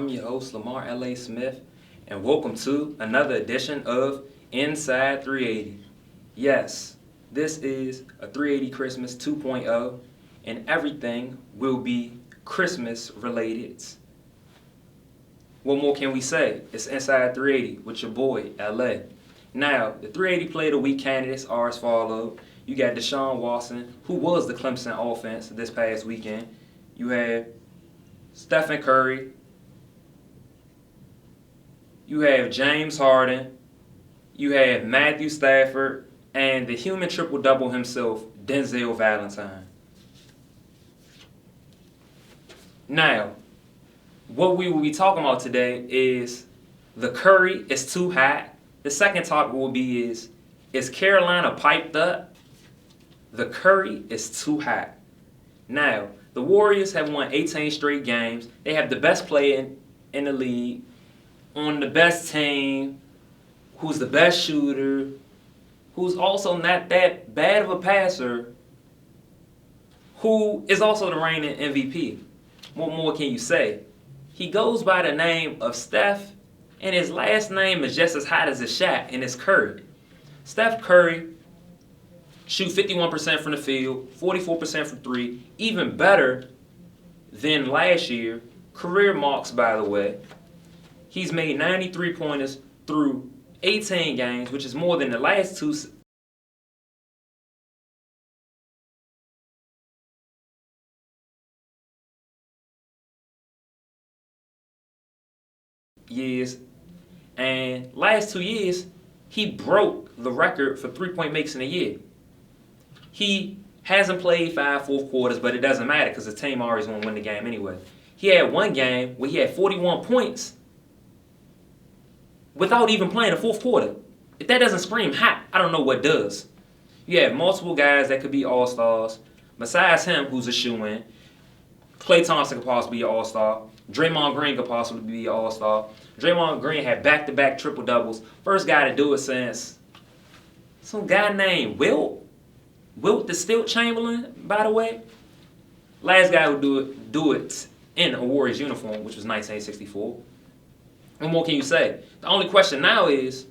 I'm your host, Lamar L.A. Smith, and welcome to another edition of Inside 380. Yes, this is a 380 Christmas 2.0, and everything will be Christmas related. What more can we say? It's Inside 380 with your boy, L.A. Now, the 380 Play of the Week candidates are as follows. You got Deshaun Watson, who was the Clemson offense this past weekend. You have Stephen Curry. You have James Harden. You have Matthew Stafford. And the human triple-double himself, Denzel Valentine. Now, what we will be talking about today is the Curry is too hot. The second topic will be is Carolina piped up? The Curry is too hot. Now, the Warriors have won 18 straight games. They have the best player in the league, on the best team, who's the best shooter, who's also not that bad of a passer, who is also the reigning MVP. What more can you say? He goes by the name of Steph, and his last name is just as hot as his shot, and it's Curry. Steph Curry shoot 51% from the field, 44% from three, even better than last year. Career marks, by the way. He's made 93 pointers through 18 games, which is more than the last two years. And last 2 years, he broke the record for three-point makes in a year. He hasn't played 5 fourth quarters, but it doesn't matter because the team always going to win the game anyway. He had one game where he had 41 points without even playing a fourth quarter. If that doesn't scream hot, I don't know what does. You have multiple guys that could be all-stars. Besides him, who's a shoo-in. Klay Thompson could possibly be an all-star. Draymond Green could possibly be an all-star. Draymond Green had back-to-back triple-doubles. First guy to do it since some guy named Wilt the Stilt Chamberlain, by the way. Last guy who do it in a Warriors uniform, which was 1964. What more can you say? The only question now is,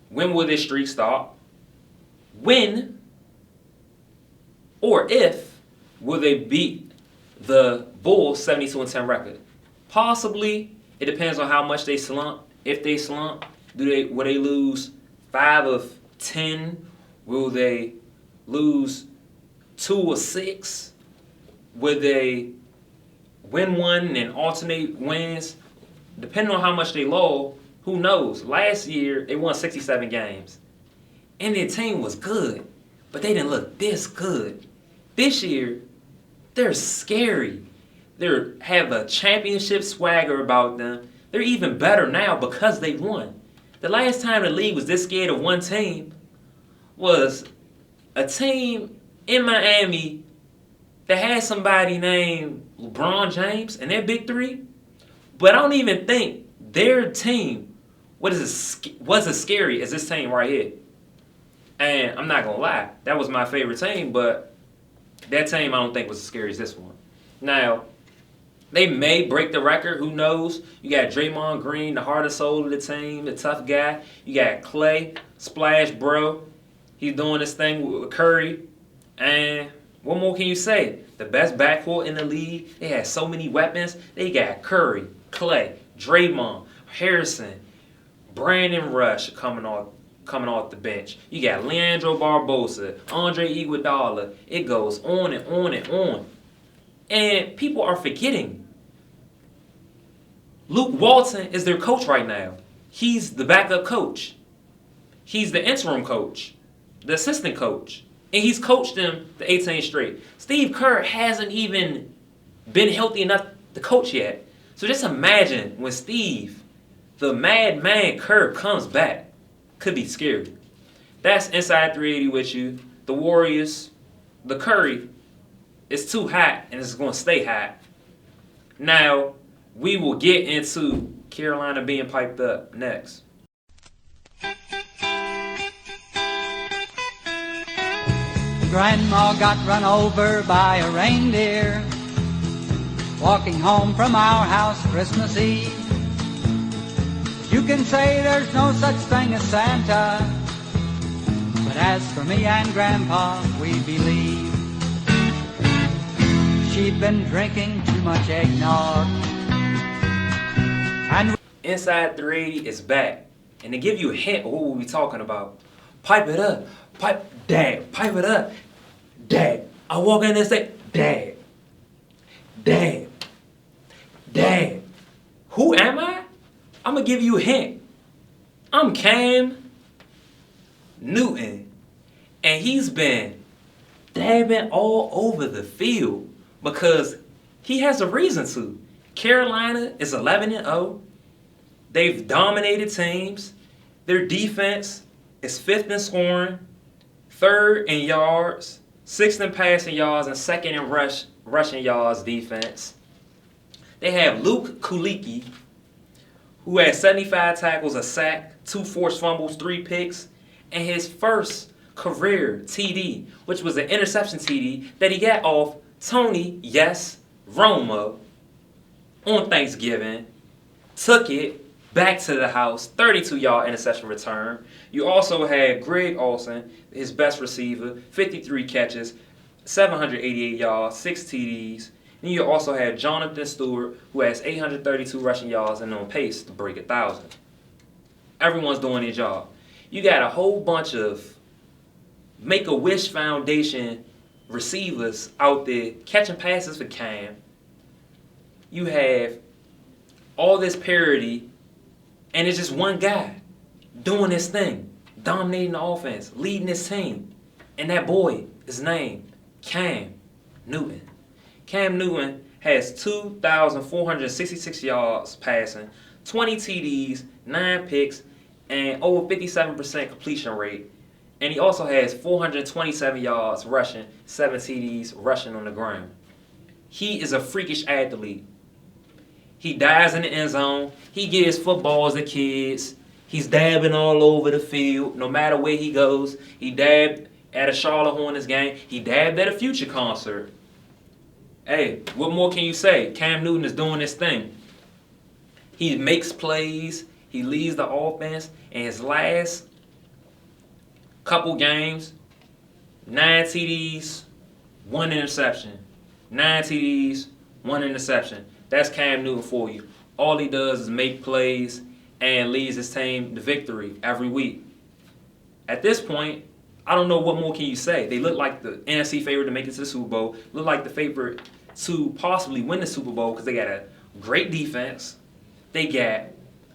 when will this streak start? When or if will they beat the Bulls' 72-10 record? Possibly. It depends on how much they slump. If they slump, will they lose 5 of 10? Will they lose 2 or 6? Will they win one and alternate wins? Depending on how much they lost, who knows? Last year, they won 67 games. And their team was good, but they didn't look this good. This year, they're scary. They have a championship swagger about them. They're even better now because they won. The last time the league was this scared of one team was a team in Miami that had somebody named LeBron James and their big three. But I don't even think their team was as scary as this team right here. And I'm not going to lie, that was my favorite team, but that team I don't think was as scary as this one. Now, they may break the record, who knows? You got Draymond Green, the heart and soul of the team, the tough guy. You got Klay, Splash Bro. He's doing this thing with Curry. And what more can you say? The best backcourt in the league. They had so many weapons. They got Curry, Klay, Draymond, Harrison, Brandon Rush coming off the bench. You got Leandro Barbosa, Andre Iguodala. It goes on and on and on. And people are forgetting. Luke Walton is their coach right now. He's the backup coach. He's the interim coach, the assistant coach. And he's coached them the 18 straight. Steve Kerr hasn't even been healthy enough to coach yet. So just imagine when Steve, the madman Kerr, comes back. Could be scary. That's Inside 380 with you. The Warriors, the Curry, it's too hot and it's going to stay hot. Now, we will get into Carolina being piped up next. Grandma got run over by a reindeer walking home from our house Christmas Eve. You can say there's no such thing as Santa, but as for me and Grandpa, we believe she'd been drinking too much eggnog. And Inside 380 is back. And to give you a hint of what we'll be talking about, pipe it up. Dad, pipe it up. Dad. I walk in and say, Dad. Who am I? I'm going to give you a hint. I'm Cam Newton. And he's been dabbing all over the field because he has a reason to. Carolina is 11-0. They've dominated teams. Their defense is 5th in scoring, 3rd in yards, 6th in passing yards, and 2nd in rushing yards defense. They have Luke Kulicki, who has 75 tackles, a sack, 2 forced fumbles, 3 picks, and his first career TD, which was an interception TD that he got off Tony, yes, Romo, on Thanksgiving, took it back to the house, 32-yard interception return. You also had Greg Olsen, his best receiver, 53 catches, 788 yards, 6 TDs. And you also had Jonathan Stewart, who has 832 rushing yards and on pace to break 1,000. Everyone's doing their job. You got a whole bunch of Make-A-Wish Foundation receivers out there catching passes for Cam. You have all this parity, and it's just one guy doing his thing, dominating the offense, leading his team. And that boy is named Cam Newton. Cam Newton has 2,466 yards passing, 20 TDs, 9 picks, and over 57% completion rate. And he also has 427 yards rushing, 7 TDs rushing on the ground. He is a freakish athlete. He dives in the end zone. He gives footballs to kids. He's dabbing all over the field, no matter where he goes. He dabbed at a Charlotte Hornets game. He dabbed at a Future concert. Hey, what more can you say? Cam Newton is doing this thing. He makes plays. He leads the offense. In his last couple games, 9 TDs, 1 interception. 9 TDs, 1 interception. That's Cam Newton for you. All he does is make plays and leads his team to victory every week. At this point, I don't know what more can you say. They look like the NFC favorite to make it to the Super Bowl. Look like the favorite to possibly win the Super Bowl because they got a great defense. They got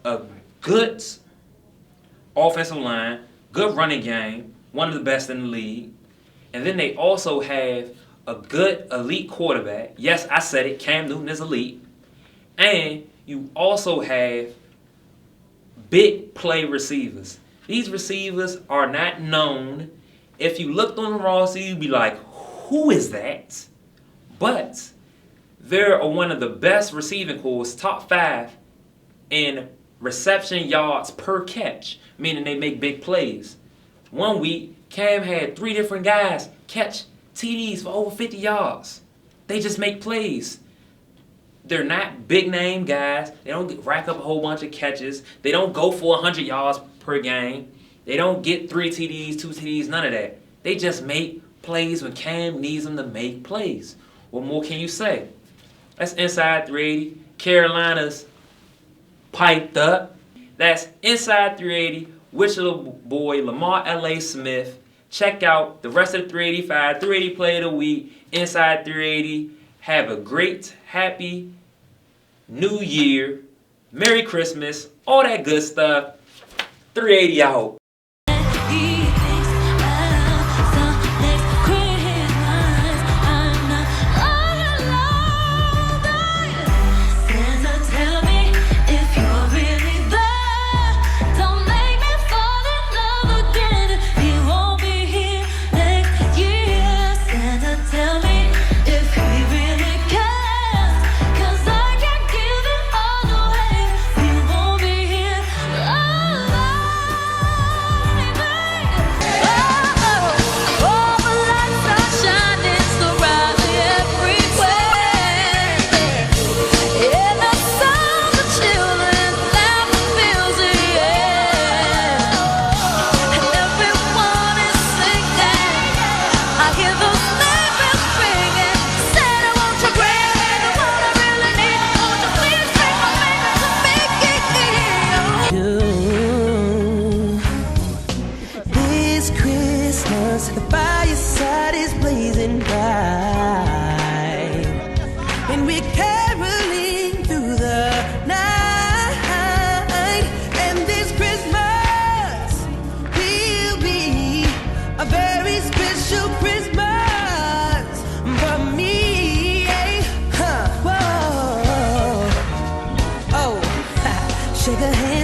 a good offensive line, good running game, one of the best in the league. And then they also have a good elite quarterback. Yes, I said it. Cam Newton is elite. And you also have big play receivers. These receivers are not known. If you looked on the roster, you'd be like, who is that? But they're one of the best receiving corps, top 5 in reception yards per catch, meaning they make big plays. One week, Cam had 3 different guys catch TDs for over 50 yards. They just make plays. They're not big name guys. They don't rack up a whole bunch of catches. They don't go for 100 yards per game. They don't get 3 TDs, 2 TDs, none of that. They just make plays when Cam needs them to make plays. What more can you say? That's Inside 380. Carolina's piped up. That's Inside 380 with your little boy Lamar L.A. Smith. Check out the rest of the 385, 380 Play of the Week, Inside 380. Have a great, happy New Year. Merry Christmas. All that good stuff. 380 out.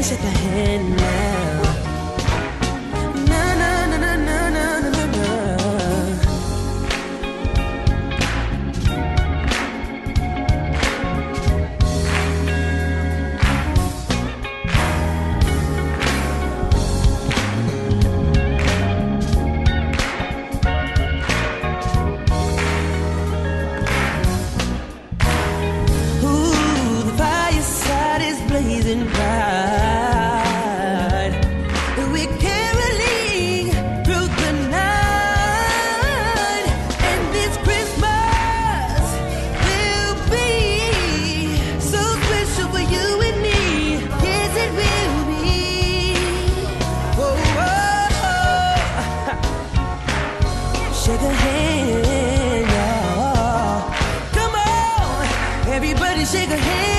shake a hand now. Na na na na na na na na. Ooh, the fireside is blazing bright. We're caroling through the night, and this Christmas will be so special for you and me. Yes, it will be. Whoa, whoa. Shake a hand, y'all. Come on, everybody, shake a hand.